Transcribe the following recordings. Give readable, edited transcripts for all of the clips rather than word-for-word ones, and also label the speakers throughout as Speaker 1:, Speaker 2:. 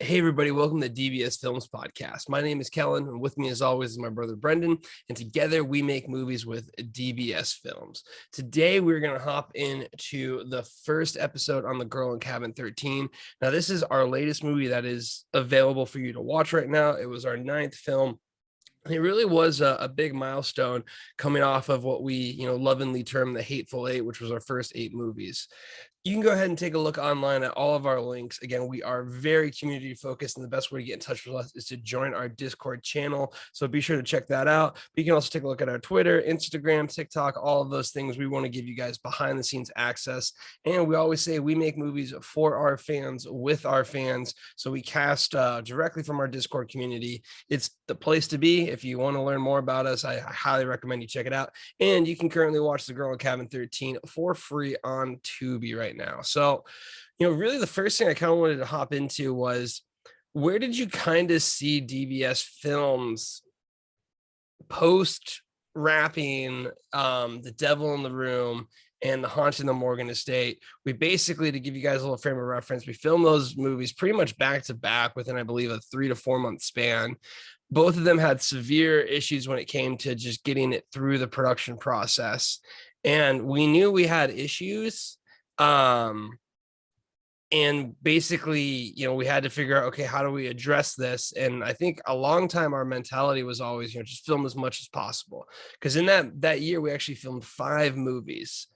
Speaker 1: Hey everybody, welcome to DBS Films podcast. My name is Kellen, and with me as always is my brother Brendan, and together we make movies with DBS Films. Today we're going to hop into the first episode on The Girl in Cabin 13. Now this is our latest movie that is available for you to watch right now. It was our 9th film. It really was a big milestone coming off of what we, lovingly term the Hateful Eight, which was our first 8 movies. You can go ahead and take a look online at all of our links. Again, we are very community focused, and the best way to get in touch with us is to join our Discord channel. So be sure to check that out. But you can also take a look at our Twitter, Instagram, TikTok, all of those things. We want to give you guys behind the scenes access. And we always say we make movies for our fans, with our fans. So we cast directly from our Discord community. It's the place to be. If you want to learn more about us, I highly recommend you check it out. And you can currently watch The Girl in Cabin 13 for free on Tubi right now. So, really the first thing I kind of wanted to hop into was, where did you kind of see DBS Films post wrapping The Devil in the Room and The Haunting the Morgan Estate? We basically, to give you guys a little frame of reference, we filmed those movies pretty much back to back within, I believe, a 3 to 4 month span. Both of them had severe issues when it came to just getting it through the production process. And we knew we had issues. And basically, we had to figure out, okay, how do we address this? And I think a long time our mentality was always, just film as much as possible. Because in that year, we actually filmed 5 movies.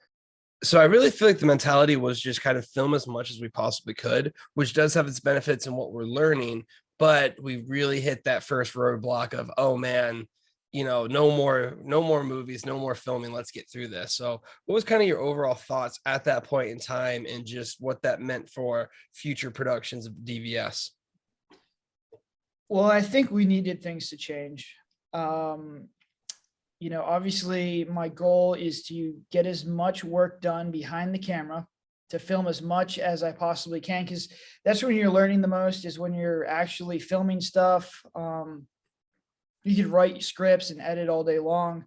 Speaker 1: So I really feel like the mentality was just kind of film as much as we possibly could, which does have its benefits in what we're learning. But we really hit that first roadblock of, oh man, no more movies, no more filming. Let's get through this. So what was kind of your overall thoughts at that point in time, and just what that meant for future productions of DVS?
Speaker 2: Well, I think we needed things to change. Obviously my goal is to get as much work done behind the camera, to film as much as I possibly can, because that's when you're learning the most, is when you're actually filming stuff. You could write scripts and edit all day long,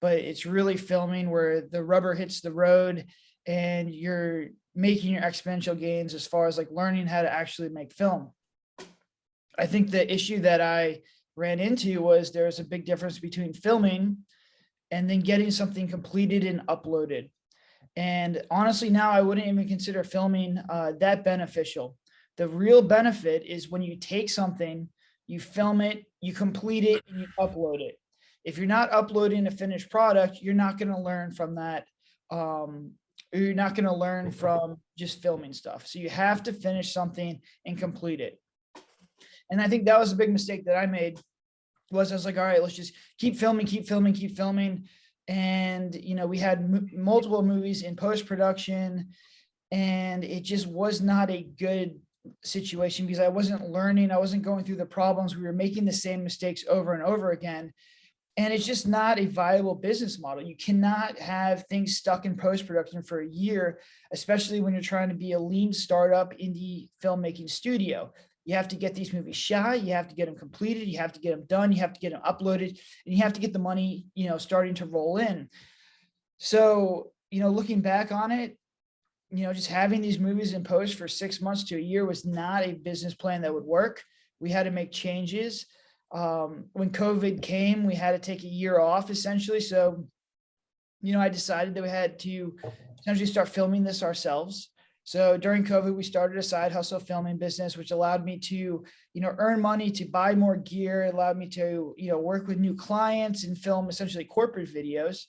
Speaker 2: but it's really filming where the rubber hits the road and you're making your exponential gains as far as like learning how to actually make film. I think the issue that I ran into was there's a big difference between filming and then getting something completed and uploaded. And honestly, now I wouldn't even consider filming that beneficial. The real benefit is when you take something, you film it, you complete it, and you upload it. If you're not uploading a finished product, you're not going to learn from that. You're not going to learn from just filming stuff. So you have to finish something and complete it. And I think that was a big mistake that I made. I was like, all right, let's just keep filming. And, we had multiple movies in post-production, and it just was not a good situation because I wasn't learning. I wasn't going through the problems. We were making the same mistakes over and over again. And it's just not a viable business model. You cannot have things stuck in post-production for a year, especially when you're trying to be a lean startup indie filmmaking studio. You have to get these movies shot, you have to get them completed, you have to get them done, you have to get them uploaded, and you have to get the money, starting to roll in. So, looking back on it, just having these movies in post for 6 months to a year was not a business plan that would work. We had to make changes. When COVID came, we had to take a year off essentially. So, I decided that we had to essentially start filming this ourselves. So during COVID, we started a side hustle filming business, which allowed me to, earn money to buy more gear. It allowed me to, work with new clients and film essentially corporate videos.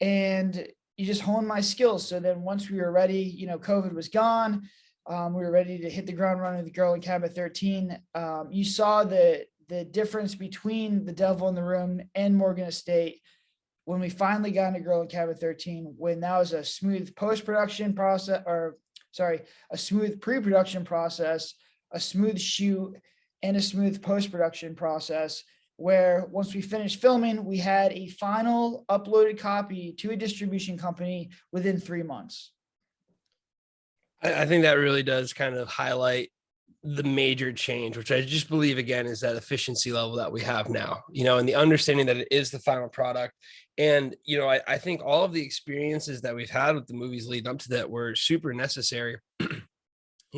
Speaker 2: And you just hone my skills. So then once we were ready, COVID was gone. We were ready to hit the ground running with The Girl in Cabin 13. You saw the difference between The Devil in the Room and Morgan Estate when we finally got into Girl in Cabin 13, when that was a smooth post-production process, a smooth pre-production process, a smooth shoot, and a smooth post-production process, where once we finished filming, we had a final uploaded copy to a distribution company within 3 months.
Speaker 1: I think that really does kind of highlight the major change, which I just believe, again, is that efficiency level that we have now, and the understanding that it is the final product. And, I think all of the experiences that we've had with the movies leading up to that were super necessary.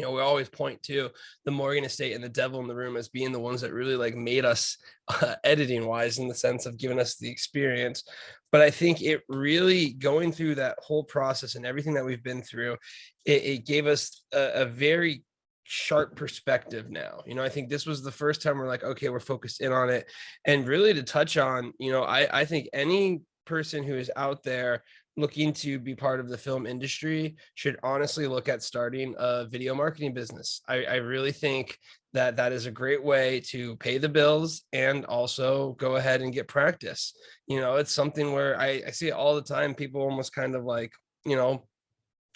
Speaker 1: we always point to the Morgan Estate and the Devil in the Room as being the ones that really like made us editing wise, in the sense of giving us the experience. But I think it really, going through that whole process and everything that we've been through, it gave us a very sharp perspective now. I think this was the first time we're like, okay, we're focused in on it. And really, to touch on, I think any person who is out there looking to be part of the film industry should honestly look at starting a video marketing business. I really think that that is a great way to pay the bills and also go ahead and get practice. It's something where I see it all the time. People almost kind of like,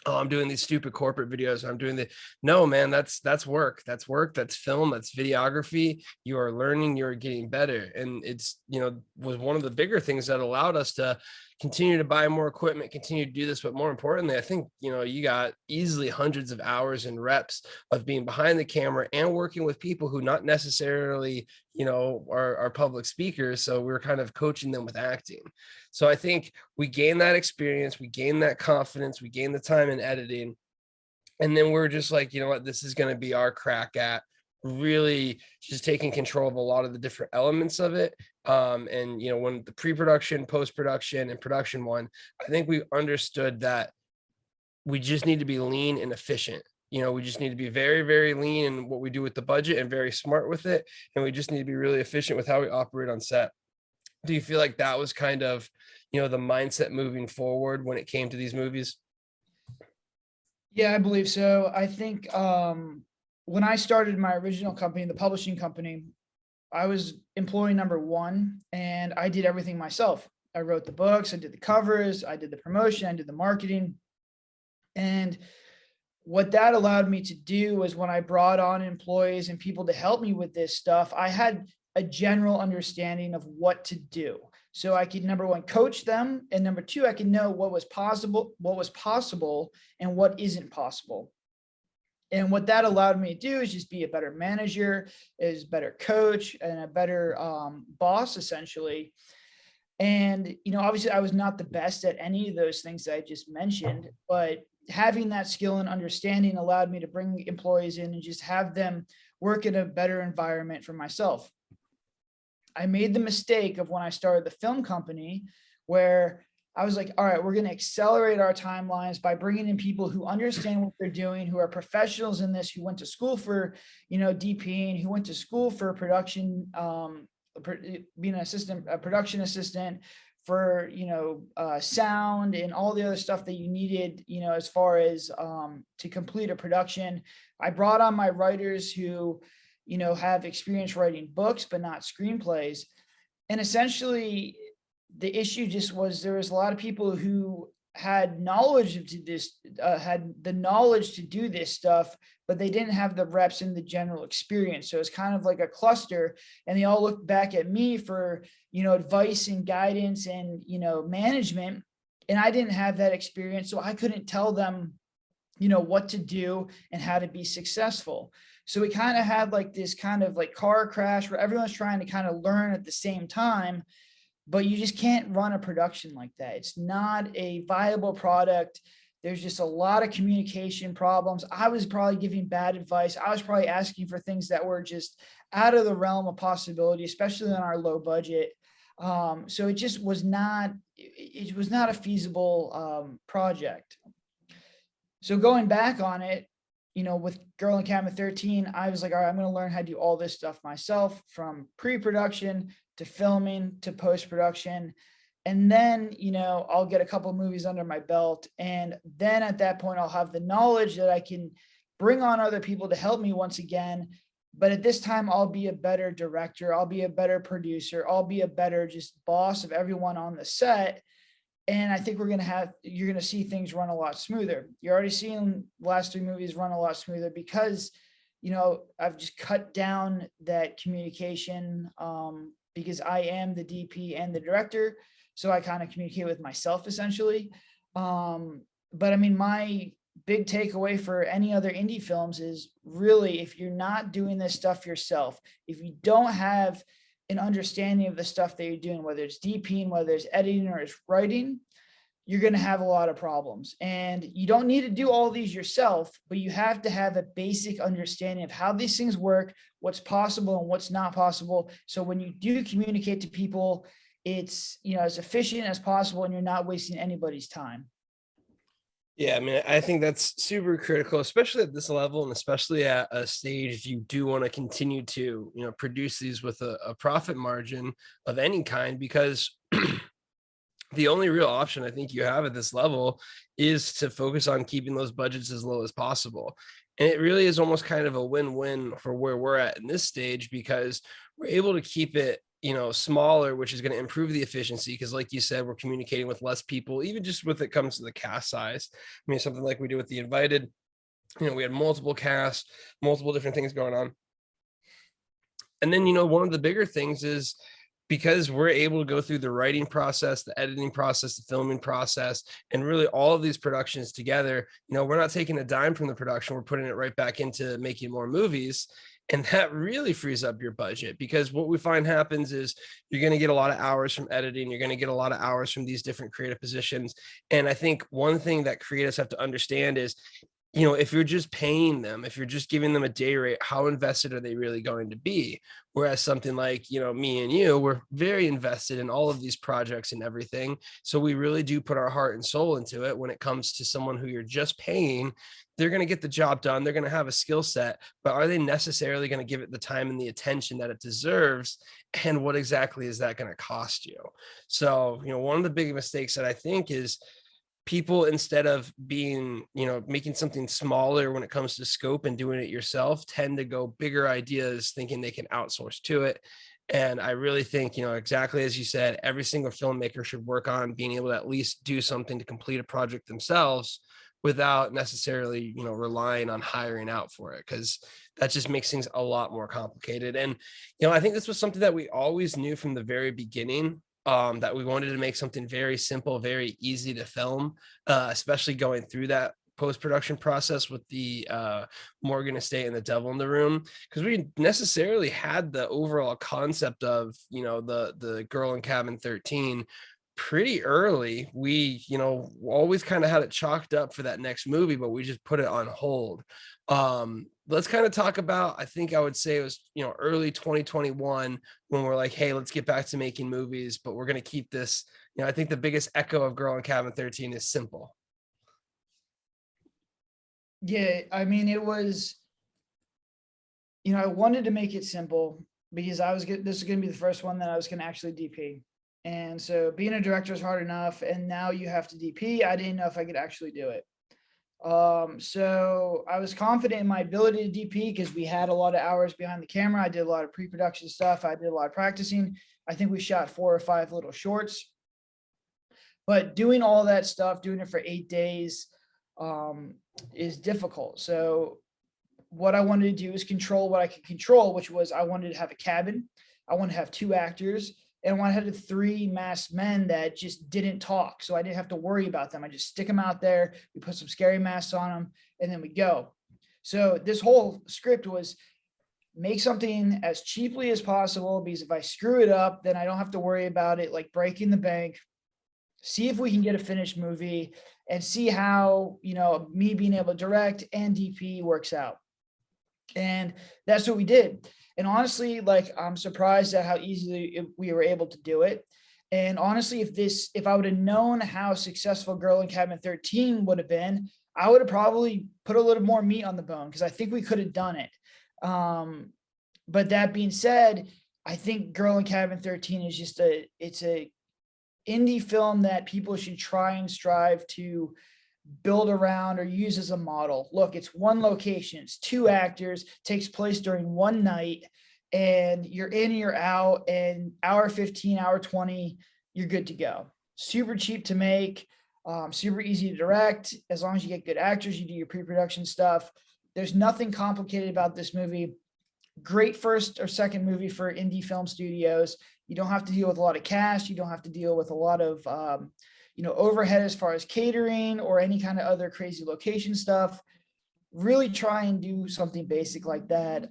Speaker 1: oh, I'm doing these stupid corporate videos. I'm doing the, no, man, that's work. That's work. That's film. That's videography. You are learning, you're getting better. And it's, was one of the bigger things that allowed us to continue to buy more equipment, continue to do this. But more importantly, I think, you got easily hundreds of hours and reps of being behind the camera and working with people who not necessarily, are public speakers. So we were kind of coaching them with acting. So I think we gained that experience, we gained that confidence, we gained the time in editing. And then we're just like, you know what, this is going to be our crack at really just taking control of a lot of the different elements of it. And when the pre-production, post-production, and production one, I think we understood that we just need to be lean and efficient. We just need to be very, very lean in what we do with the budget and very smart with it. And we just need to be really efficient with how we operate on set. Do you feel like that was kind of, the mindset moving forward when it came to these movies?
Speaker 2: Yeah, I believe so. I think when I started my original company, the publishing company, I was employee number one, and I did everything myself. I wrote the books, I did the covers, I did the promotion, I did the marketing. And what that allowed me to do was, when I brought on employees and people to help me with this stuff, I had a general understanding of what to do. So I could, number one, coach them. And number two, I could know what was possible, and what isn't possible. And what that allowed me to do is just be a better manager, is better coach, and a better boss, essentially. And, obviously I was not the best at any of those things that I just mentioned, but having that skill and understanding allowed me to bring employees in and just have them work in a better environment for myself. I made the mistake of, when I started the film company, where I was like, all right, we're going to accelerate our timelines by bringing in people who understand what they're doing, who are professionals in this, who went to school for, DPing, who went to school for production, being a production assistant, for, sound and all the other stuff that you needed, as far as to complete a production. I brought on my writers who, have experience writing books, but not screenplays. And essentially, the issue just was, there was a lot of people who had knowledge of this, had the knowledge to do this stuff, but they didn't have the reps and the general experience. So it's kind of like a cluster, and they all looked back at me for, advice and guidance and, management. And I didn't have that experience, so I couldn't tell them, what to do and how to be successful. So we kind of had like this kind of like car crash where everyone's trying to kind of learn at the same time, but you just can't run a production like that. It's not a viable product. There's just a lot of communication problems. I was probably giving bad advice. I was probably asking for things that were just out of the realm of possibility, especially on our low budget. So it just was not, it was not a feasible project. So going back on it, with Girl in Cabin 13, I was like, all right, I'm going to learn how to do all this stuff myself, from pre-production to filming to post-production. And then, I'll get a couple of movies under my belt. And then at that point, I'll have the knowledge that I can bring on other people to help me once again. But at this time, I'll be a better director. I'll be a better producer. I'll be a better just boss of everyone on the set. And I think you're going to see things run a lot smoother. You're already seeing the last three movies run a lot smoother because, I've just cut down that communication because I am the DP and the director. So I kind of communicate with myself essentially. But I mean, my big takeaway for any other indie films is really, if you're not doing this stuff yourself, if you don't have an understanding of the stuff that you're doing, whether it's DPing, whether it's editing or it's writing, you're going to have a lot of problems. And you don't need to do all these yourself, but you have to have a basic understanding of how these things work, what's possible and what's not possible. So when you do communicate to people, it's, you know, as efficient as possible and you're not wasting anybody's time.
Speaker 1: Yeah, I mean, I think that's super critical, especially at this level, and especially at a stage you do want to continue to, produce these with a profit margin of any kind, because the only real option I think you have at this level is to focus on keeping those budgets as low as possible. And it really is almost kind of a win-win for where we're at in this stage, because we're able to keep it, smaller, which is going to improve the efficiency. Because like you said, we're communicating with less people, even just with it comes to the cast size. I mean, something like we do with The Invited, we had multiple casts, multiple different things going on. And then, one of the bigger things is, because we're able to go through the writing process, the editing process, the filming process, and really all of these productions together, we're not taking a dime from the production. We're putting it right back into making more movies. And that really frees up your budget, because what we find happens is you're going to get a lot of hours from editing. You're going to get a lot of hours from these different creative positions. And I think one thing that creatives have to understand is, if you're just paying them, if you're just giving them a day rate, how invested are they really going to be? Whereas something like, me and you, we're very invested in all of these projects and everything. So we really do put our heart and soul into it. When it comes to someone who you're just paying, they're going to get the job done. They're going to have a skill set, but are they necessarily going to give it the time and the attention that it deserves? And what exactly is that going to cost you? So, one of the big mistakes that I think is, people, instead of being, making something smaller when it comes to scope and doing it yourself, tend to go bigger ideas thinking they can outsource to it. And I really think, exactly as you said, every single filmmaker should work on being able to at least do something to complete a project themselves without necessarily, relying on hiring out for it, because that just makes things a lot more complicated. And, I think this was something that we always knew from the very beginning, that we wanted to make something very simple, very easy to film, especially going through that post-production process with the Morgan Estate and The Devil in the Room, because we necessarily had the overall concept of, the Girl in Cabin 13 pretty early. We, always kind of had it chalked up for that next movie, but we just put it on hold. Let's kind of talk about, I think I would say it was, early 2021 when we're like, hey, let's get back to making movies, but we're going to keep this. I think the biggest echo of Girl in Cabin 13 is simple.
Speaker 2: Yeah, I mean, it was, I wanted to make it simple because this is going to be the first one that I was going to actually DP. And so being a director is hard enough, and now you have to DP. I didn't know if I could actually do it. So I was confident in my ability to DP because we had a lot of hours behind the camera. I did a lot of pre-production stuff. I did a lot of practicing. I think we shot 4 or 5 little shorts. But doing all that stuff, doing it for 8 days, is difficult. So what I wanted to do is control what I could control, which was I wanted to have a cabin. I wanted to have 2 actors. And I had 3 masked men that just didn't talk. So I didn't have to worry about them. I just stick them out there. We put some scary masks on them and then we go. So this whole script was make something as cheaply as possible, because if I screw it up, then I don't have to worry about it like breaking the bank. See if we can get a finished movie and see how, me being able to direct and DP works out. And that's what we did. And honestly, I'm surprised at how easily we were able to do it. And honestly, if I would have known how successful Girl in Cabin 13 would have been, I would have probably put a little more meat on the bone, because I think we could have done it. But that being said, I think Girl in Cabin 13 is just it's a indie film that people should try and strive to build around or use as a model. Look, it's 1 location, it's 2 actors, takes place during 1 night, and you're in, you're out, and hour 15, hour 20, you're good to go. Super cheap to make, super easy to direct. As long as you get good actors, you do your pre-production stuff. There's nothing complicated about this movie. Great first or second movie for indie film studios. You don't have to deal with a lot of cash. You don't have to deal with a lot of overhead as far as catering or any kind of other crazy location stuff. really try and do something basic like that.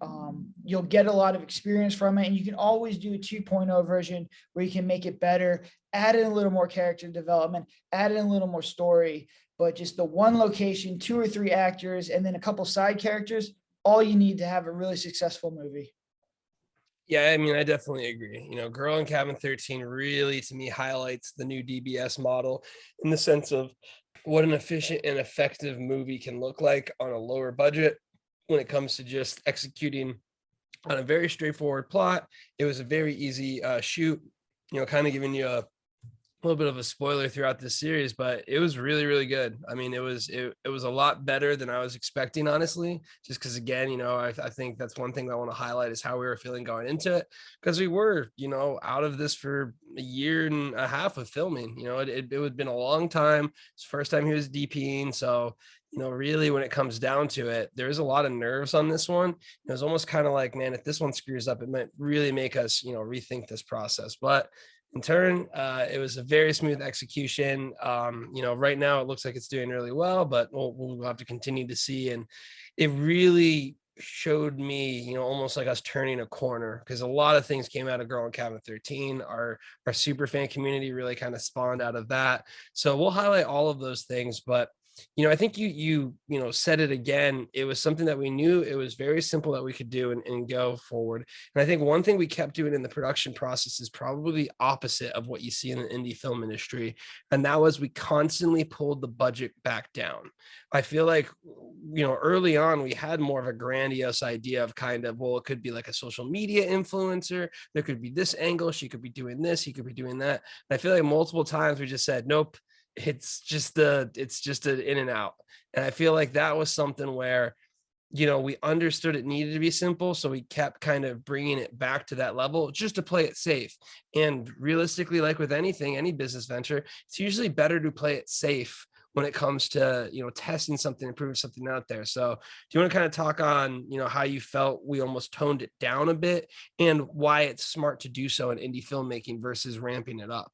Speaker 2: You'll get a lot of experience from it, and you can always do a 2.0 version where you can make it better, add in a little more character development, add in a little more story. But just the one location, 2 or 3 actors, and then a couple side characters, all you need to have a really successful movie.
Speaker 1: Yeah, I mean, I definitely agree. Girl in Cabin 13 really, to me, highlights the new DBS model in the sense of what an efficient and effective movie can look like on a lower budget when it comes to just executing on a very straightforward plot. It was a very easy shoot, kind of giving you a little bit of a spoiler throughout this series, but it was really, really good. I mean, it was a lot better than I was expecting, honestly, just because, again, I think that's one thing that I want to highlight is how we were feeling going into it, because we were, out of this for a year and a half of filming. It had been a long time. It's the first time he was DPing. So, really, when it comes down to it, there's a lot of nerves on this one. It was almost kind of like, man, if this one screws up, it might really make us, rethink this process. But in turn, it was a very smooth execution. Right now it looks like it's doing really well, but we'll have to continue to see. And it really showed me, almost like us turning a corner, because a lot of things came out of Girl in Cabin 13. Our super fan community really kind of spawned out of that. So we'll highlight all of those things, but I think you said it again. It was something that we knew it was very simple that we could do and go forward. And I think one thing we kept doing in the production process is probably the opposite of what you see in the indie film industry. And that was we constantly pulled the budget back down. I feel like, early on, we had more of a grandiose idea of kind of, well, it could be like a social media influencer. There could be this angle. She could be doing this. He could be doing that. And I feel like multiple times we just said, nope, it's just an in and out. And I feel like that was something where, we understood it needed to be simple. So we kept kind of bringing it back to that level just to play it safe. And realistically, like with anything, any business venture, it's usually better to play it safe when it comes to, testing something, improving something out there. So do you want to kind of talk on, how you felt we almost toned it down a bit and why it's smart to do so in indie filmmaking versus ramping it up?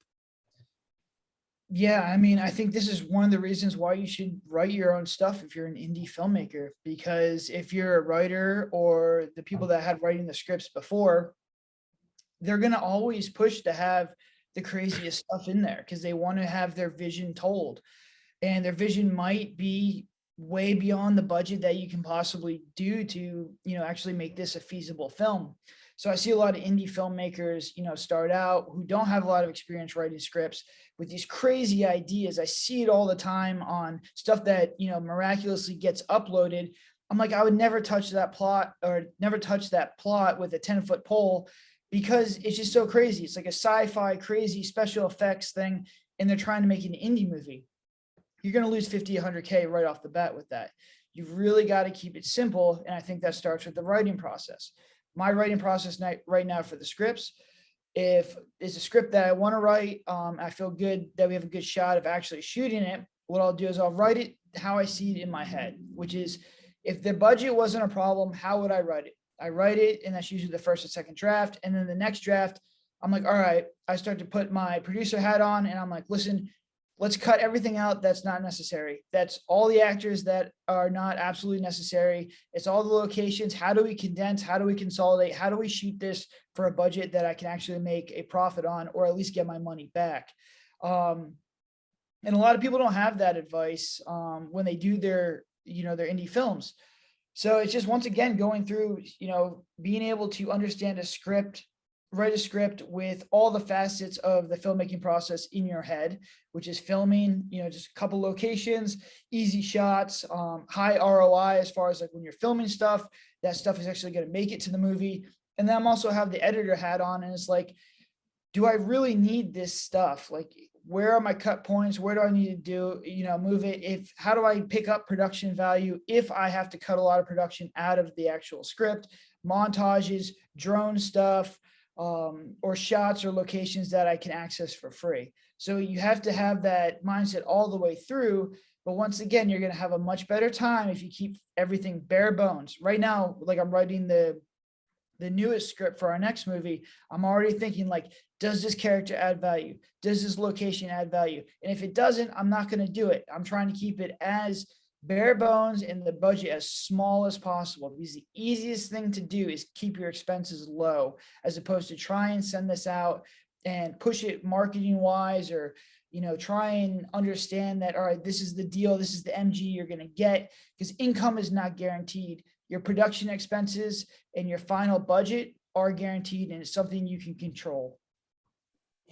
Speaker 2: Yeah, I mean, I think this is one of the reasons why you should write your own stuff if you're an indie filmmaker, because if you're a writer or the people that had writing the scripts before, they're going to always push to have the craziest stuff in there because they want to have their vision told. And their vision might be way beyond the budget that you can possibly do to, actually make this a feasible film. So I see a lot of indie filmmakers, start out who don't have a lot of experience writing scripts with these crazy ideas. I see it all the time on stuff that, miraculously gets uploaded. I'm like, I would never touch that plot or never touch that plot with a 10-foot pole because it's just so crazy. It's like a sci-fi crazy special effects thing, and they're trying to make an indie movie. You're going to lose 50, 100K right off the bat with that. You've really got to keep it simple. And I think that starts with the writing process. My writing process right now for the scripts, if it's a script that I want to write, I feel good that we have a good shot of actually shooting it. What I'll do is I'll write it how I see it in my head, which is if the budget wasn't a problem, how would I write it? I write it, and that's usually the first or second draft. And then the next draft, I'm like, all right, I start to put my producer hat on, and I'm like, listen, let's cut everything out that's not necessary. That's all the actors that are not absolutely necessary. It's all the locations. How do we condense? How do we consolidate? How do we shoot this for a budget that I can actually make a profit on, or at least get my money back? And a lot of people don't have that advice when they do their indie films. So it's just, once again, going through, being able to understand a script, write a script with all the facets of the filmmaking process in your head, which is filming, just a couple locations, easy shots, high ROI as far as like when you're filming stuff, that stuff is actually going to make it to the movie. And then I'm also have the editor hat on, and it's like, do I really need this stuff? Like, where are my cut points? Where do I need to do, move it? How do I pick up production value if I have to cut a lot of production out of the actual script, montages, drone stuff, or shots or locations that I can access for free. So you have to have that mindset all the way through. But once again, you're going to have a much better time if you keep everything bare bones. Right now, like I'm writing the newest script for our next movie, I'm already thinking like, does this character add value? Does this location add value? And if it doesn't, I'm not going to do it. I'm trying to keep it as bare bones and the budget as small as possible, because the easiest thing to do is keep your expenses low, as opposed to try and send this out and push it marketing wise, or try and understand that, all right, this is the deal, this is the MG you're going to get, because income is not guaranteed. Your production expenses and your final budget are guaranteed, and it's something you can control.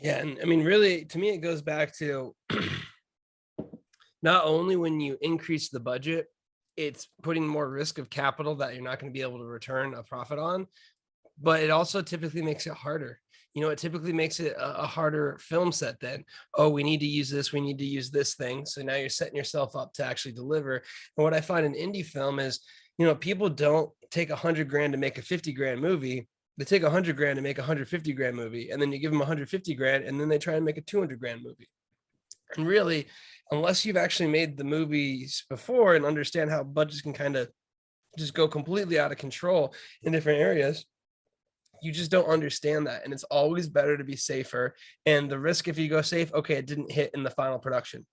Speaker 1: Yeah, and I mean, really, to me, it goes back to not only when you increase the budget, it's putting more risk of capital that you're not going to be able to return a profit on, but it also typically makes it harder. It typically makes it a harder film set then. Oh, we need to use this, we need to use this thing. So now you're setting yourself up to actually deliver. And what I find in indie film is, people don't take $100,000 to make a $50,000 movie. They take $100,000 to make a $150,000 movie, and then you give them $150,000, and then they try and make a $200,000 movie. And really, unless you've actually made the movies before and understand how budgets can kind of just go completely out of control in different areas, you just don't understand that. And it's always better to be safer. And the risk, if you go safe, okay, it didn't hit in the final production.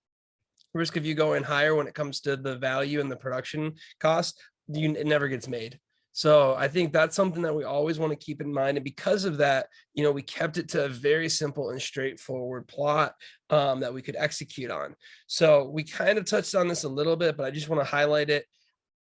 Speaker 1: Risk if you go in higher when it comes to the value and the production cost, it never gets made. So I think that's something that we always want to keep in mind. And because of that, we kept it to a very simple and straightforward plot that we could execute on. So we kind of touched on this a little bit, but I just want to highlight it.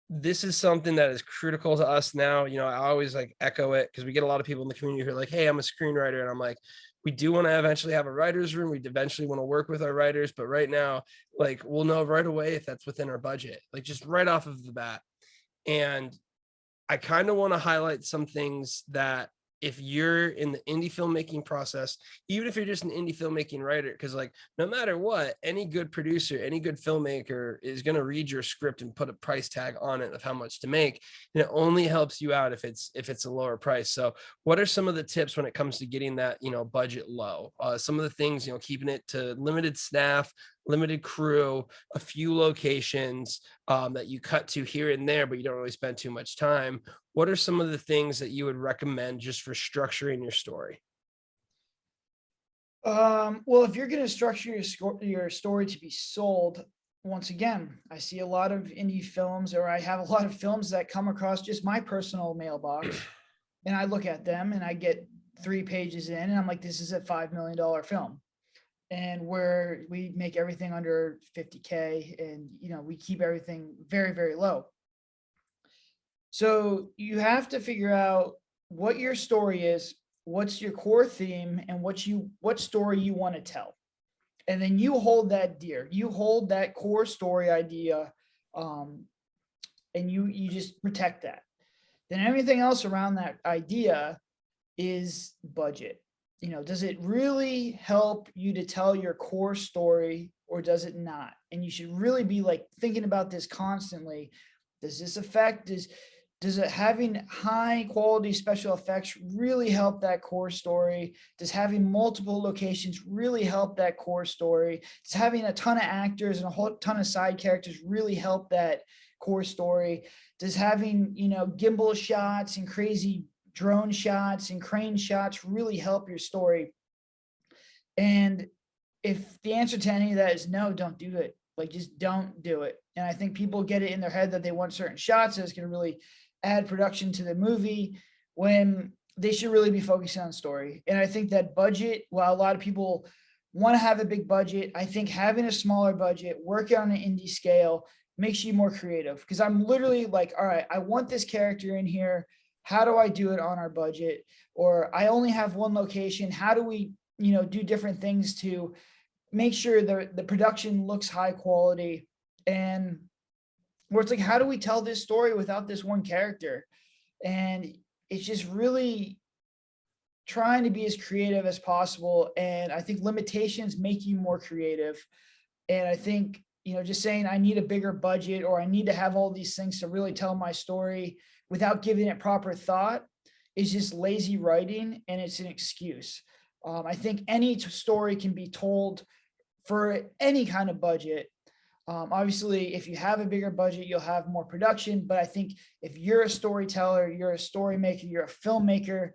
Speaker 1: This is something that is critical to us now. I always echo it, because we get a lot of people in the community who are like, hey, I'm a screenwriter. And I'm like, we do want to eventually have a writer's room. We eventually want to work with our writers. But right now, we'll know right away if that's within our budget, just right off of the bat. And I kind of want to highlight some things that, if you're in the indie filmmaking process, even if you're just an indie filmmaking writer, because no matter what, any good producer, any good filmmaker is going to read your script and put a price tag on it of how much to make. And it only helps you out if it's a lower price. So what are some of the tips when it comes to getting that, budget low? Some of the things, keeping it to limited staff, limited crew, a few locations that you cut to here and there, but you don't really spend too much time. What are some of the things that you would recommend just for structuring your story?
Speaker 2: Well, if you're going to structure your story to be sold, once again, I see a lot of indie films, or I have a lot of films that come across just my personal mailbox, and I look at them and I get 3 pages in, and I'm like, this is a $5 million film. And where we make everything under 50K, and we keep everything very, very low. So you have to figure out what your story is, what's your core theme, and what story you want to tell. And then you hold that dear. You hold that core story idea, and you just protect that. Then everything else around that idea is budget. Does it really help you to tell your core story, or does it not? And you should really be thinking about this constantly. Does this affect, does it having high quality special effects really help that core story? Does having multiple locations really help that core story? Does having a ton of actors and a whole ton of side characters really help that core story? Does having, gimbal shots and crazy drone shots and crane shots really help your story? And if the answer to any of that is no, don't do it. Just don't do it. And I think people get it in their head that they want certain shots, and it's going to really add production to the movie, when they should really be focusing on story. And I think that budget, while a lot of people want to have a big budget, I think having a smaller budget, working on an indie scale, makes you more creative. Because I'm literally all right, I want this character in here. How do I do it on our budget? Or I only have one location. How do we, do different things to make sure the production looks high quality? And where it's how do we tell this story without this one character? And it's just really trying to be as creative as possible. And I think limitations make you more creative. And I think, just saying I need a bigger budget, or I need to have all these things to really tell my story without giving it proper thought, is just lazy writing, and it's an excuse. I think any story can be told for any kind of budget. Obviously, if you have a bigger budget, you'll have more production. But I think if you're a storyteller, you're a story maker, you're a filmmaker,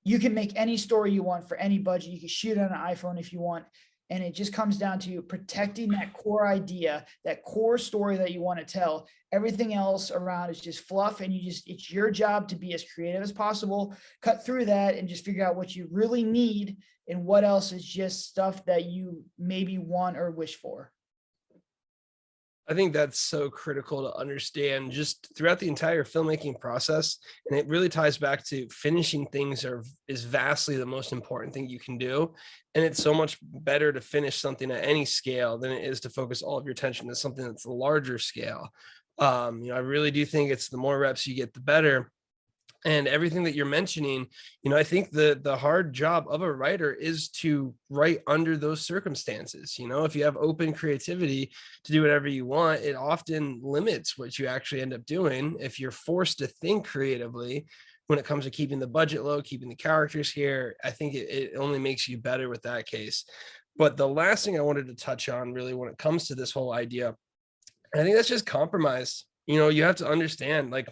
Speaker 2: you can make any story you want for any budget. You can shoot on an iPhone if you want, And it just comes down to protecting that core idea, that core story that you want to tell. Everything else around is just fluff, and it's your job to be as creative as possible, cut through that and just figure out what you really need and what else is just stuff that you maybe want or wish for.
Speaker 1: I think that's so critical to understand just throughout the entire filmmaking process. And it really ties back to finishing things is vastly the most important thing you can do. And it's so much better to finish something at any scale than it is to focus all of your attention to something that's a larger scale. I really do think it's the more reps you get, the better. And everything that you're mentioning, I think the hard job of a writer is to write under those circumstances. If you have open creativity to do whatever you want, it often limits what you actually end up doing. If you're forced to think creatively when it comes to keeping the budget low, keeping the characters here, I think it only makes you better with that case. But the last thing I wanted to touch on really when it comes to this whole idea, I think that's just compromise. You have to understand, like,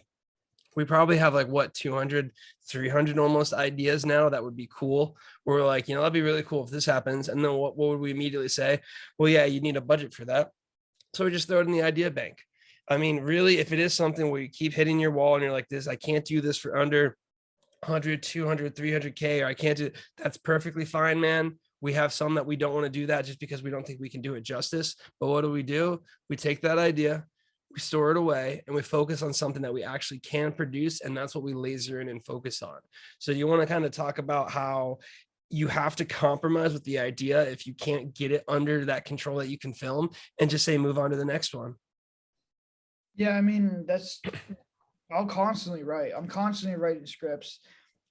Speaker 1: we probably have like what 200, 300 almost ideas now that would be cool. We're like, that'd be really cool if this happens. And then what would we immediately say? Well, yeah, you need a budget for that. So we just throw it in the idea bank. I mean, really, if it is something where you keep hitting your wall and you're like this, I can't do this for under 100, 200, 300K, or I can't do, that's perfectly fine, man. We have some that we don't want to do that just because we don't think we can do it justice. But what do? We take that idea, we store it away, and we focus on something that we actually can produce. And that's what we laser in and focus on. So you want to kind of talk about how you have to compromise with the idea if you can't get it under that control that you can film, and just say, move on to the next one.
Speaker 2: Yeah, I mean, I'm constantly writing scripts.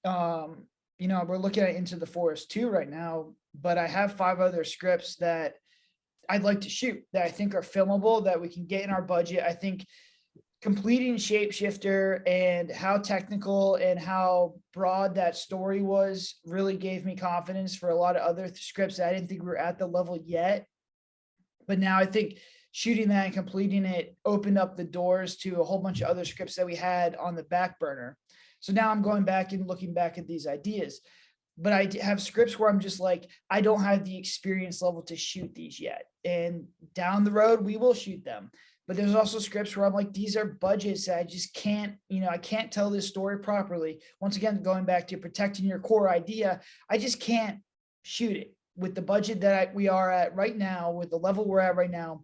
Speaker 2: We're looking at Into the Forest 2 right now, but I have 5 other scripts that I'd like to shoot that I think are filmable, that we can get in our budget. I think completing Shapeshifter and how technical and how broad that story was really gave me confidence for a lot of other scripts that I didn't think we were at the level yet. But now I think shooting that and completing it opened up the doors to a whole bunch of other scripts that we had on the back burner. So now I'm going back and looking back at these ideas. But I have scripts where I'm just like, I don't have the experience level to shoot these yet. And down the road, we will shoot them. But there's also scripts where I'm like, these are budgets that I just can't, I can't tell this story properly. Once again, going back to protecting your core idea, I just can't shoot it with the budget that we are at right now, with the level we're at right now.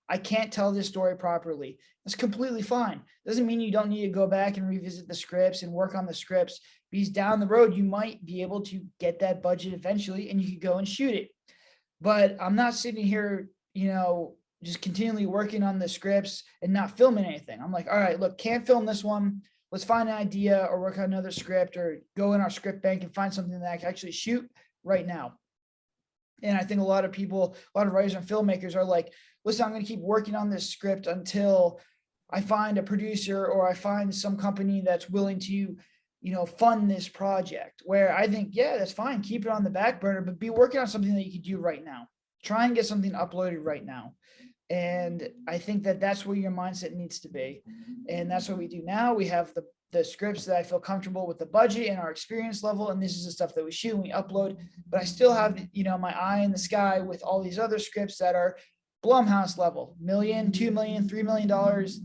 Speaker 2: I can't tell this story properly. That's completely fine. Doesn't mean you don't need to go back and revisit the scripts and work on the scripts, because down the road, you might be able to get that budget eventually and you could go and shoot it. But I'm not sitting here, just continually working on the scripts and not filming anything. I'm like, all right, look, can't film this one. Let's find an idea or work on another script, or go in our script bank and find something that I can actually shoot right now. And I think a lot of writers and filmmakers are like, listen, I'm going to keep working on this script until I find a producer or I find some company that's willing to, fund this project. Where I think, yeah, that's fine. Keep it on the back burner, but be working on something that you could do right now. Try and get something uploaded right now. And I think that that's where your mindset needs to be. And that's what we do now. We have the scripts that I feel comfortable with the budget and our experience level. And this is the stuff that we shoot and we upload. But I still have, my eye in the sky with all these other scripts that are Blumhouse level, $1 million, $2 million, $3 million,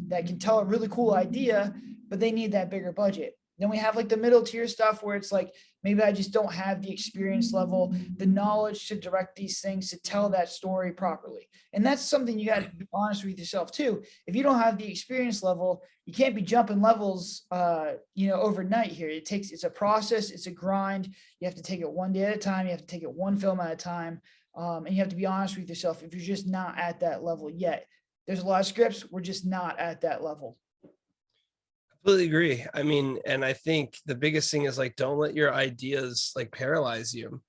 Speaker 2: that can tell a really cool idea, but they need that bigger budget. Then we have like the middle tier stuff where it's like, maybe I just don't have the experience level, the knowledge to direct these things, to tell that story properly. And that's something you got to be honest with yourself too. If you don't have the experience level, you can't be jumping levels, overnight here. It's a process. It's a grind. You have to take it one day at a time. You have to take it one film at a time. And you have to be honest with yourself if you're just not at that level yet. There's a lot of scripts, we're just not at that level.
Speaker 1: Completely agree. I mean, and I think the biggest thing is like, don't let your ideas like paralyze you.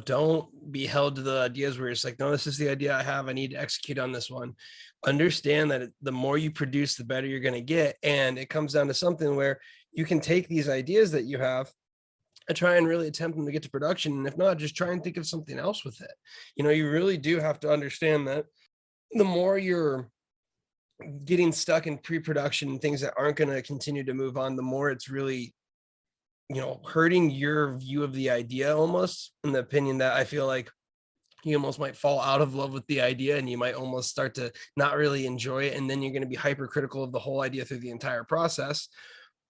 Speaker 1: Don't be held to the ideas where it's like, no, this is the idea I have. I need to execute on this one. Understand that the more you produce, the better you're going to get. And it comes down to something where you can take these ideas that you have and try and really attempt them to get to production. And if not, just try and think of something else with it. You really do have to understand that the more you're getting stuck in pre-production and things that aren't going to continue to move on, the more it's really, hurting your view of the idea, almost, in the opinion that I feel like you almost might fall out of love with the idea, and you might almost start to not really enjoy it. And then you're going to be hypercritical of the whole idea through the entire process.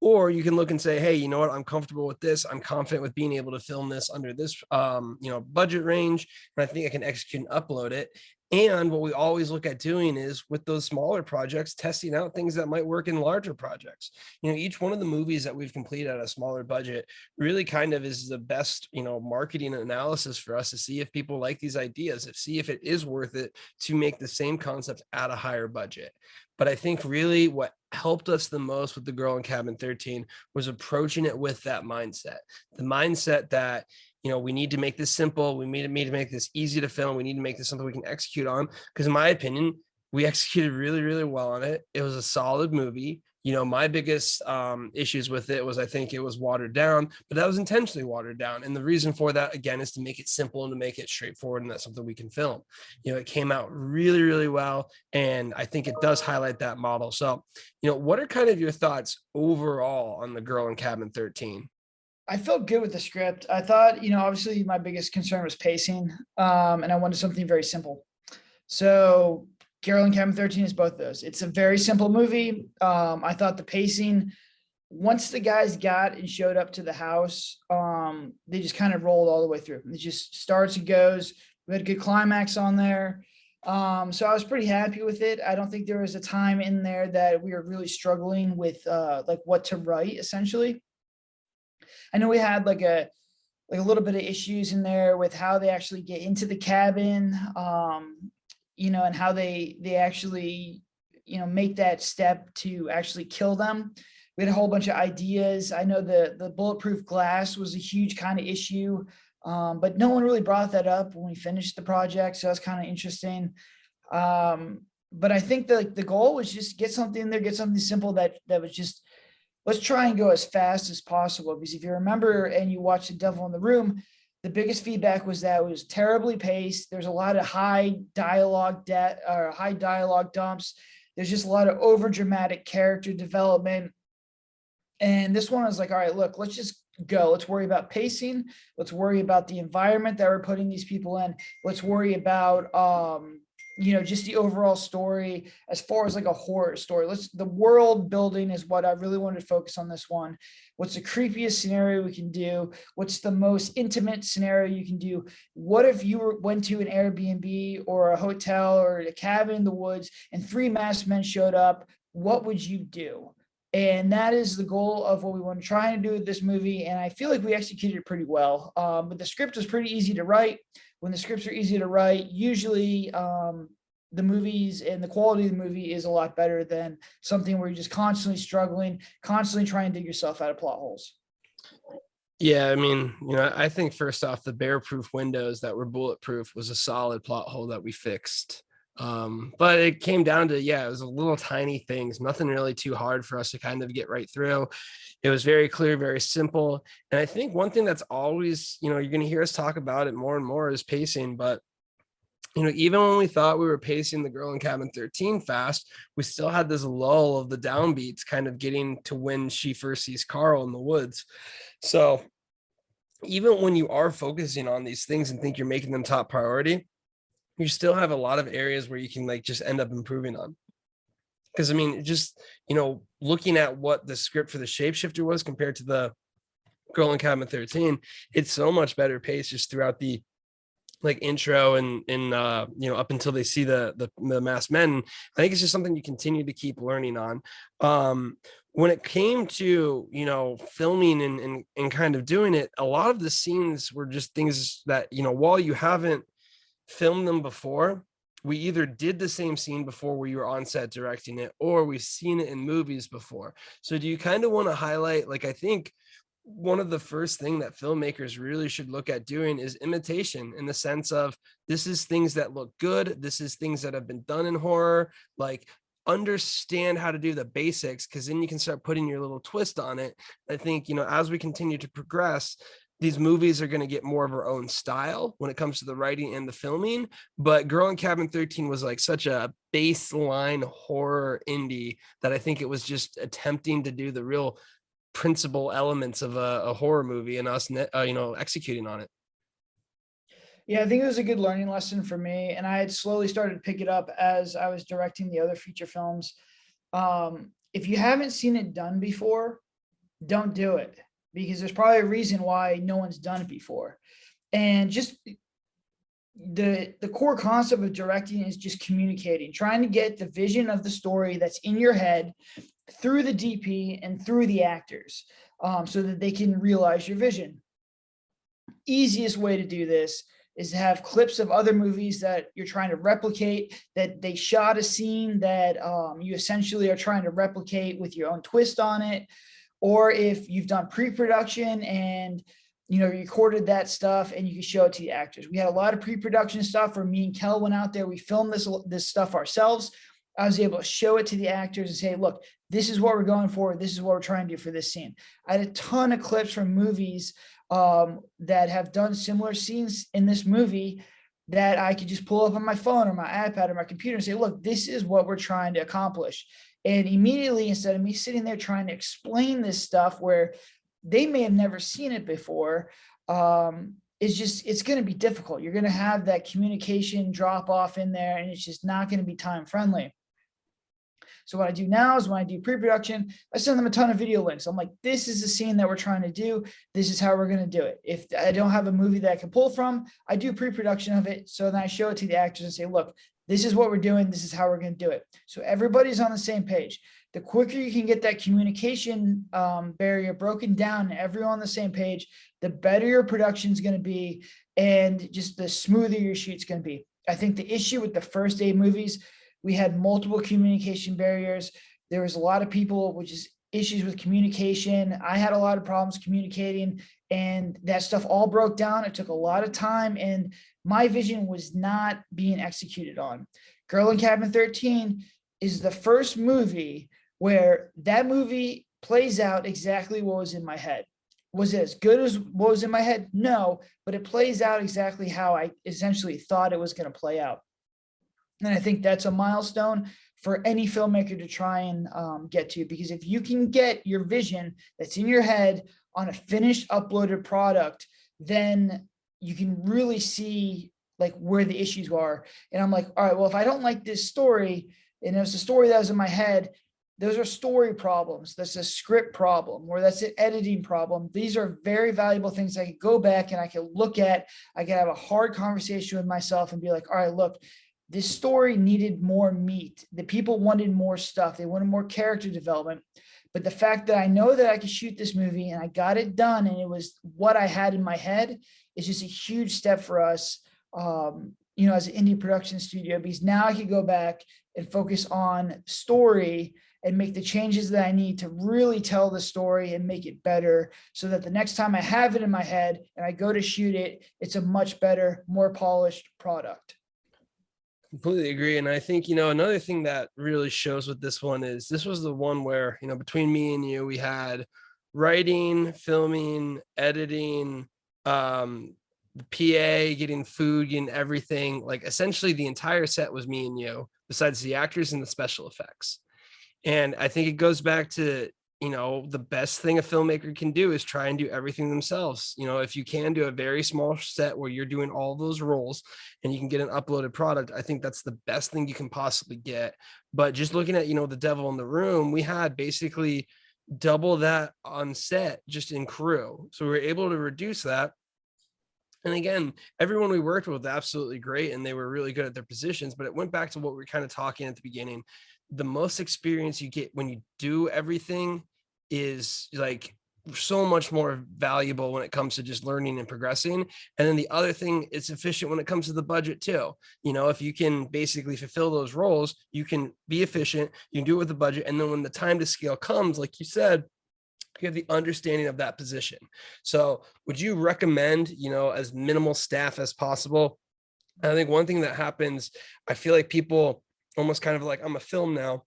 Speaker 1: Or you can look and say, hey, you know what, I'm comfortable with this, I'm confident with being able to film this under this budget range, and I think I can execute and upload it. And what we always look at doing is, with those smaller projects, testing out things that might work in larger projects. Each one of the movies that we've completed at a smaller budget really kind of is the best marketing analysis for us to see if people like these ideas, to see if it is worth it to make the same concept at a higher budget. But I think really what helped us the most with The Girl in Cabin 13 was approaching it with that mindset. The mindset that, we need to make this simple. We need to make this easy to film. We need to make this something we can execute on. Because in my opinion, we executed really, really well on it. It was a solid movie. My biggest issues with it was, I think it was watered down, but that was intentionally watered down. And the reason for that, again, is to make it simple and to make it straightforward, and that's something we can film. It came out really, really well. And I think it does highlight that model. So, what are kind of your thoughts overall on The Girl in Cabin 13?
Speaker 2: I felt good with the script. I thought, obviously my biggest concern was pacing, and I wanted something very simple. So Girl in Cabin 13 is both those. It's a very simple movie. I thought the pacing, once the guys got and showed up to the house, they just kind of rolled all the way through. It just starts and goes. We had a good climax on there. So I was pretty happy with it. I don't think there was a time in there that we were really struggling with like what to write, essentially. I know we had like a little bit of issues in there with how they actually get into the cabin, and how they actually, make that step to actually kill them. We had a whole bunch of ideas. I know the bulletproof glass was a huge kind of issue, but no one really brought that up when we finished the project. So that's kind of interesting. But I think the goal was just get something in there, get something simple that was just, let's try and go as fast as possible. Because if you remember and you watch The Devil in the Room, the biggest feedback was that it was terribly paced. There's a lot of high dialogue dumps. There's just a lot of over dramatic character development. And this one was like, all right, look, let's just go. Let's worry about pacing. Let's worry about the environment that we're putting these people in. Let's worry about, just the overall story as far as like a horror story. The world building is what I really wanted to focus on this one. What's the creepiest scenario we can do? What's the most intimate scenario you can do? What if you went to an Airbnb or a hotel or a cabin in the woods and 3 masked men showed up? What would you do? And that is the goal of what we want to try and do with this movie. And I feel like we executed it pretty well. But the script was pretty easy to write. When the scripts are easy to write, usually the movies and the quality of the movie is a lot better than something where you're just constantly struggling, constantly trying to dig yourself out of plot holes.
Speaker 1: Yeah, I mean, I think first off, the bear-proof windows that were bulletproof was a solid plot hole that we fixed. But it came down to, it was a little tiny things, nothing really too hard for us to kind of get right through. It was very clear, very simple. And I think one thing that's always, you're going to hear us talk about it more and more is pacing. But, even when we thought we were pacing The Girl in Cabin 13 fast, we still had this lull of the downbeats kind of getting to when she first sees Carl in the woods. So even when you are focusing on these things and think you're making them top priority, you still have a lot of areas where you can like just end up improving on. Because I mean, just, looking at what the script for The Shapeshifter was compared to The Girl in Cabin 13, it's so much better paced just throughout the like intro and up until they see the masked men. I think it's just something you continue to keep learning on. When it came to, filming and kind of doing it, a lot of the scenes were just things that, while you haven't filmed them before, we either did the same scene before where you were on set directing it, or we've seen it in movies before. So do you kind of want to highlight, like, I think one of the first thing that filmmakers really should look at doing is imitation, in the sense of, this is things that look good. This is things that have been done in horror. Like, understand how to do the basics, because then you can start putting your little twist on it. I think, as we continue to progress, these movies are going to get more of our own style when it comes to the writing and the filming. But Girl in Cabin 13 was like such a baseline horror indie that I think it was just attempting to do the real principal elements of a horror movie, and us, executing on it.
Speaker 2: Yeah, I think it was a good learning lesson for me. And I had slowly started to pick it up as I was directing the other feature films. If you haven't seen it done before, don't do it, because there's probably a reason why no one's done it before. And just the core concept of directing is just communicating, trying to get the vision of the story that's in your head through the DP and through the actors, so that they can realize your vision. Easiest way to do this is to have clips of other movies that you're trying to replicate, that they shot a scene that you essentially are trying to replicate with your own twist on it. Or if you've done pre-production and recorded that stuff, and you can show it to the actors. We had a lot of pre-production stuff where me and Kel went out there. We filmed this stuff ourselves. I was able to show it to the actors and say, look, this is what we're going for. This is what we're trying to do for this scene. I had a ton of clips from movies that have done similar scenes in this movie that I could just pull up on my phone or my iPad or my computer and say, look, this is what we're trying to accomplish. And immediately, instead of me sitting there trying to explain this stuff where they may have never seen it before, it's going to be difficult. You're going to have that communication drop off in there, and it's just not going to be time friendly. So what I do now is when I do pre-production, I send them a ton of video links. I'm like, this is the scene that we're trying to do. This is how we're going to do it. If I don't have a movie that I can pull from, I do pre-production of it. So then I show it to the actors and say, look, this is what we're doing. This is how we're going to do it. So everybody's on the same page. The quicker you can get that communication barrier broken down, everyone on the same page, the better your production is going to be, and just the smoother your shoot's going to be. I think the issue with the first 8 movies, we had multiple communication barriers. There was a lot of people, which is issues with communication. I had a lot of problems communicating, and that stuff all broke down. It took a lot of time, and my vision was not being executed on. Girl in Cabin 13 is the first movie where that movie plays out exactly what was in my head. Was it as good as what was in my head? No, but it plays out exactly how I essentially thought it was going to play out. And I think that's a milestone for any filmmaker to try and get to, because if you can get your vision that's in your head on a finished uploaded product, then you can really see like where the issues are. And I'm like, all right, well, if I don't like this story, and it was a story that was in my head, those are story problems. That's a script problem, or that's an editing problem. These are very valuable things I could go back and I could look at. I could have a hard conversation with myself and be like, all right, look, this story needed more meat. The people wanted more stuff. They wanted more character development. But the fact that I know that I could shoot this movie and I got it done and it was what I had in my head is just a huge step for us, as an indie production studio, because now I could go back and focus on story and make the changes that I need to really tell the story and make it better, so that the next time I have it in my head and I go to shoot it, it's a much better, more polished product.
Speaker 1: Completely agree. And I think, another thing that really shows with this one is this was the one where, between me and you, we had writing, filming, editing, the PA, getting food, getting everything. Like essentially the entire set was me and you, besides the actors and the special effects. And I think it goes back to, the best thing a filmmaker can do is try and do everything themselves. If you can do a very small set where you're doing all those roles and you can get an uploaded product, I think that's the best thing you can possibly get. But just looking at, the devil in the room, we had basically double that on set, just in crew. So we were able to reduce that. And again, everyone we worked with was absolutely great, and they were really good at their positions. But it went back to what we were kind of talking at the beginning. The most experience you get when you do everything is like so much more valuable when it comes to just learning and progressing. And then the other thing, it's efficient when it comes to the budget too. If you can basically fulfill those roles, you can be efficient, you can do it with the budget. And then when the time to scale comes, like you said, you have the understanding of that position. So would you recommend, as minimal staff as possible? And I think one thing that happens, I feel like people almost kind of like, I'm a film now,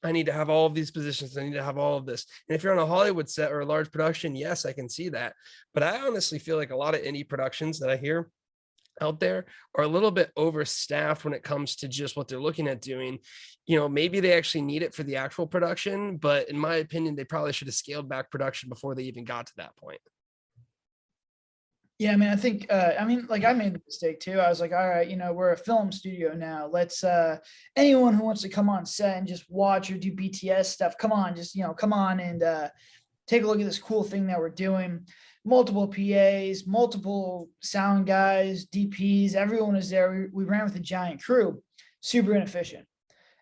Speaker 1: I need to have all of these positions. I need to have all of this. And if you're on a Hollywood set or a large production, yes, I can see that. But I honestly feel like a lot of indie productions that I hear out there are a little bit overstaffed when it comes to just what they're looking at doing. Maybe they actually need it for the actual production, but in my opinion, they probably should have scaled back production before they even got to that point.
Speaker 2: Yeah, I mean, I think, like I made the mistake too. I was like, all right, we're a film studio now. Let's, anyone who wants to come on set and just watch or do BTS stuff, come on, just, come on and take a look at this cool thing that we're doing. Multiple PAs, multiple sound guys, DPs, everyone was there. We ran with a giant crew, super inefficient.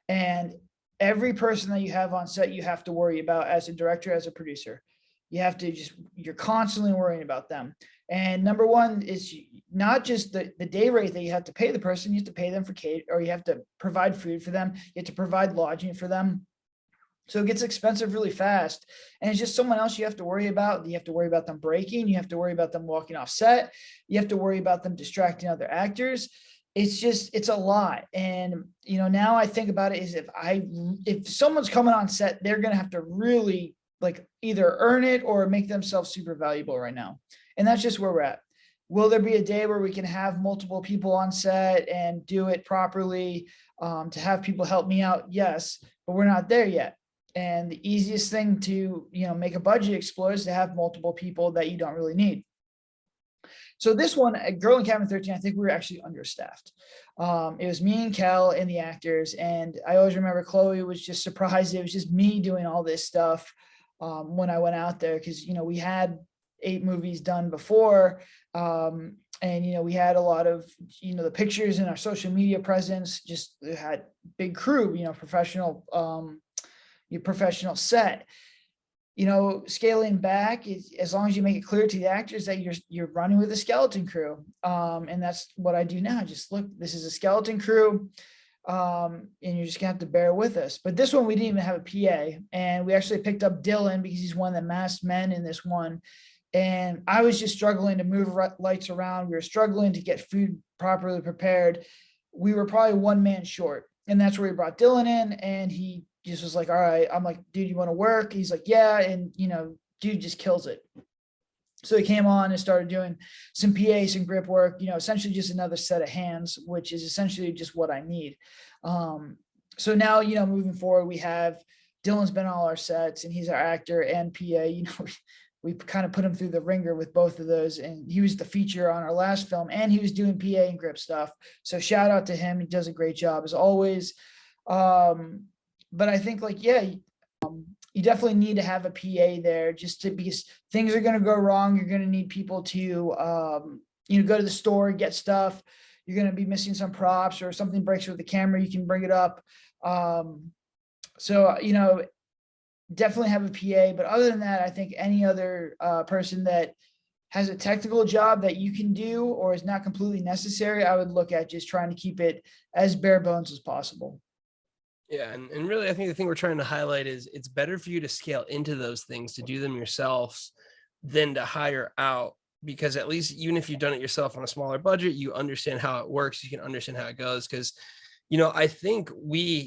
Speaker 2: And every person that you have on set, you have to worry about as a director, as a producer. You have to you're constantly worrying about them. And number one is not just the day rate that you have to pay the person, you have to pay them for cater, or you have to provide food for them, you have to provide lodging for them. So it gets expensive really fast. And it's just someone else you have to worry about. You have to worry about them breaking. You have to worry about them walking off set. You have to worry about them distracting other actors. It's a lot. And, now I think about it is if someone's coming on set, they're going to have to really like either earn it or make themselves super valuable right now. And that's just where we're at. Will there be a day where we can have multiple people on set and do it properly, to have people help me out? Yes, but we're not there yet. And the easiest thing to, make a budget explode is to have multiple people that you don't really need. So this one, Girl in Cabin 13, I think we were actually understaffed. It was me and Kel and the actors. And I always remember Chloe was just surprised. It was just me doing all this stuff when I went out there. Because, we had 8 movies done before. And, we had a lot of, the pictures in our social media presence, just had big crew, professional, your professional set. Scaling back is, as long as you make it clear to the actors that you're running with a skeleton crew. And that's what I do now. Just look, this is a skeleton crew. And you're just gonna have to bear with us. But this one, we didn't even have a PA. And we actually picked up Dylan because he's one of the masked men in this one. And I was just struggling to move lights around. We were struggling to get food properly prepared. We were probably one man short. And that's where we brought Dylan in, and he just was like, all right. I'm like, dude, you want to work? He's like, yeah. And, dude just kills it. So he came on and started doing some PA, some grip work, essentially just another set of hands, which is essentially just what I need. So now, moving forward, we have Dylan's been on all our sets, and he's our actor and PA. We kind of put him through the ringer with both of those, and he was the feature on our last film, and he was doing PA and grip stuff. So shout out to him. He does a great job as always. But I think you definitely need to have a PA there because things are going to go wrong. You're going to need people to, go to the store, get stuff. You're going to be missing some props, or something breaks with the camera, you can bring it up. So, definitely have a PA. But other than that, I think any other person that has a technical job that you can do or is not completely necessary, I would look at just trying to keep it as bare bones as possible.
Speaker 1: Yeah, and really, I think the thing we're trying to highlight is it's better for you to scale into those things, to do them yourselves, than to hire out. Because at least, even if you've done it yourself on a smaller budget, you understand how it works. You can understand how it goes. Because, I think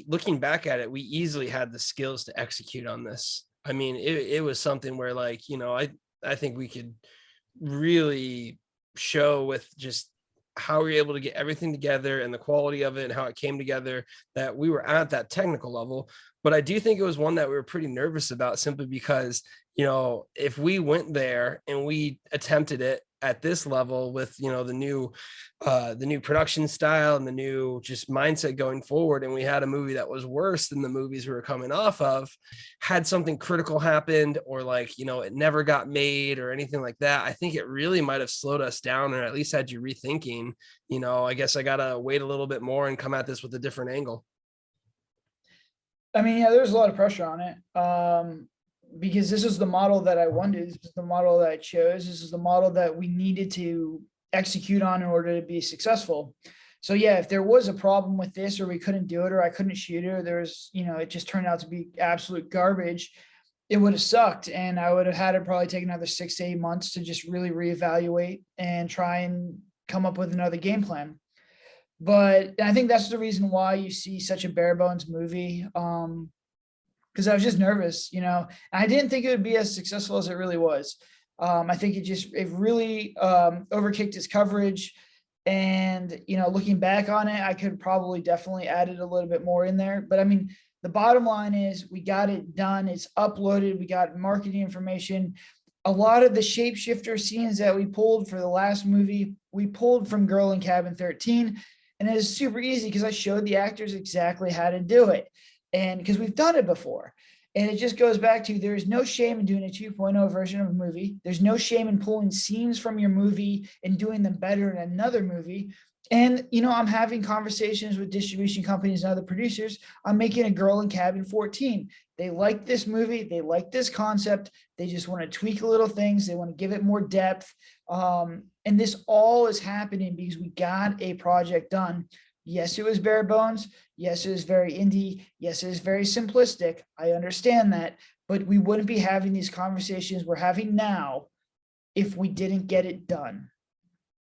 Speaker 1: looking back at it, we easily had the skills to execute on this. I mean, it was something where, I think we could really show with just how we were able to get everything together and the quality of it and how it came together, that we were at that technical level. But I do think it was one that we were pretty nervous about, simply because, if we went there and we attempted it at this level with, the new production style and the new just mindset going forward, and we had a movie that was worse than the movies we were coming off of, had something critical happened, or it never got made or anything like that, I think it really might have slowed us down, or at least had you rethinking, I guess I gotta wait a little bit more and come at this with a different angle.
Speaker 2: I mean, yeah, there's a lot of pressure on it. Because this is the model that I wanted. This is the model that I chose. This is the model that we needed to execute on in order to be successful. So yeah, if there was a problem with this, or we couldn't do it, or I couldn't shoot it, or there's, it just turned out to be absolute garbage, it would have sucked. And I would have had to probably take another 6 to 8 months to just really reevaluate and try and come up with another game plan. But I think that's the reason why you see such a bare bones movie. Because I was just nervous, I didn't think it would be as successful as it really was. I think it really overkicked its coverage. And, looking back on it, I could probably definitely added a little bit more in there. But I mean, the bottom line is we got it done. It's uploaded. We got marketing information. a lot of the shapeshifter scenes that we pulled for the last movie, we pulled from Girl in Cabin 13. And it was super easy because I showed the actors exactly how to do it. And because we've done it before. And it just goes back to, there is no shame in doing a 2.0 version of a movie. There's no shame in pulling scenes from your movie and doing them better in another movie. And, I'm having conversations with distribution companies and other producers. I'm making a Girl in Cabin 14. They like this movie. They like this concept. They just want to tweak little things. They want to give it more depth. And this all is happening because we got a project done. Yes, it was bare bones. Yes, it was very indie. Yes, it is very simplistic. I understand that. But we wouldn't be having these conversations we're having now if we didn't get it done.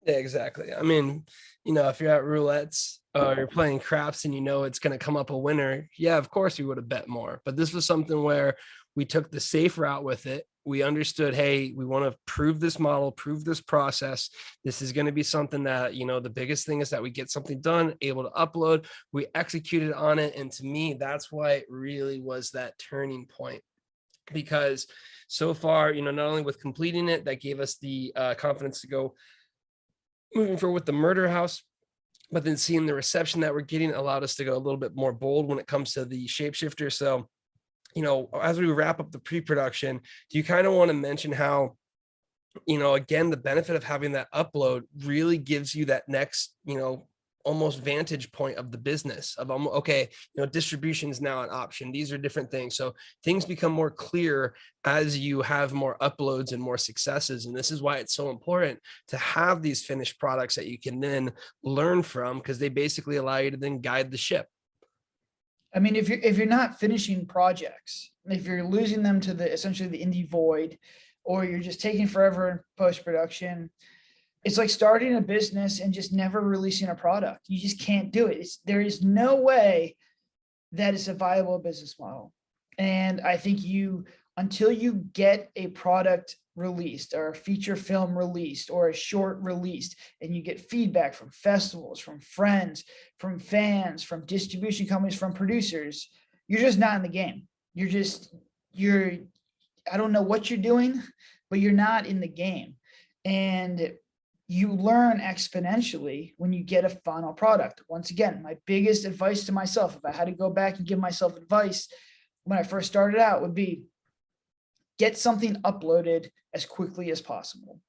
Speaker 1: Yeah, exactly. I mean, if you're at roulettes or you're playing craps and it's going to come up a winner, yeah, of course you would have bet more. But this was something where we took the safe route with it. We understood, hey, we want to prove this model, prove this process. This is going to be something that, the biggest thing is that we get something done, able to upload. We executed on it. And to me, that's why it really was that turning point. Because so far, not only with completing it, that gave us the confidence to go moving forward with the Murder House, but then seeing the reception that we're getting allowed us to go a little bit more bold when it comes to the shapeshifter. So, as we wrap up the pre-production, do you kind of want to mention how, again, the benefit of having that upload really gives you that next, almost vantage point of the business of, okay, distribution is now an option. These are different things. So things become more clear as you have more uploads and more successes. And this is why it's so important to have these finished products that you can then learn from, because they basically allow you to then guide the ship.
Speaker 2: I mean, if you're not finishing projects, if you're losing them to essentially the indie void, or you're just taking forever in post-production, it's like starting a business and just never releasing a product. You just can't do it. There is no way that it's a viable business model. And I think until you get a product released or a feature film released or a short released, and you get feedback from festivals, from friends, from fans, from distribution companies, from producers, you're just not in the game. I don't know what you're doing, but you're not in the game. And you learn exponentially when you get a final product. Once again, my biggest advice to myself, if I had to go back and give myself advice when I first started out, would be get something uploaded as quickly as possible.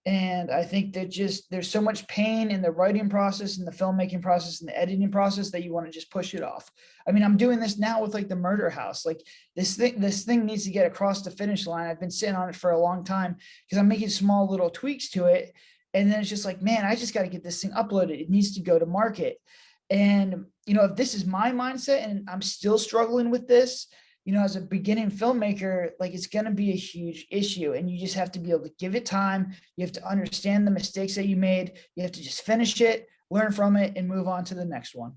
Speaker 2: And I think that there's so much pain in the writing process and the filmmaking process and the editing process that you want to just push it off. I mean, I'm doing this now with like the Murder House. Like this thing needs to get across the finish line. I've been sitting on it for a long time because I'm making small little tweaks to it. And then it's just like, man, I just got to get this thing uploaded. It needs to go to market. And, if this is my mindset and I'm still struggling with this, as a beginning filmmaker, like it's going to be a huge issue, and you just have to be able to give it time. You have to understand the mistakes that you made. You have to just finish it, learn from it, and move on to the next one.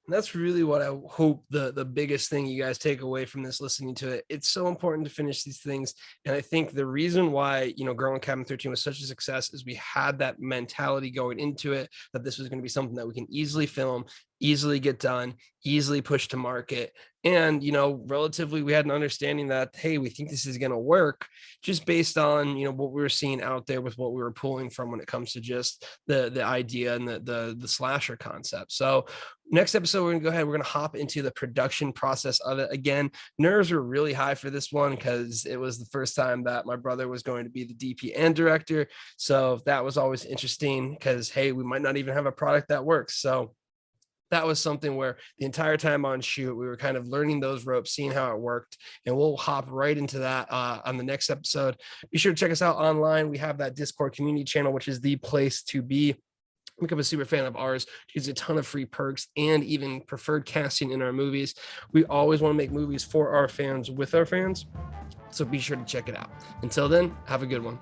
Speaker 1: And that's really what I hope the biggest thing you guys take away from this, listening to it. It's so important to finish these things. And I think the reason why, Girl in Cabin 13 was such a success is we had that mentality going into it, that this was going to be something that we can easily film, easily get done, easily push to market. And, relatively, we had an understanding that, hey, we think this is going to work just based on, what we were seeing out there with what we were pulling from when it comes to just the idea and the slasher concept. So next episode, we're going to go ahead. We're going to hop into the production process of it. Again, nerves were really high for this one because it was the first time that my brother was going to be the DP and director. So that was always interesting because, hey, we might not even have a product that works. So that was something where the entire time on shoot, we were kind of learning those ropes, seeing how it worked, and we'll hop right into that on the next episode. Be sure to check us out online. We have that Discord community channel, which is the place to be. Become a super fan of ours. Gives a ton of free perks and even preferred casting in our movies. We always want to make movies for our fans with our fans, so be sure to check it out. Until then, have a good one.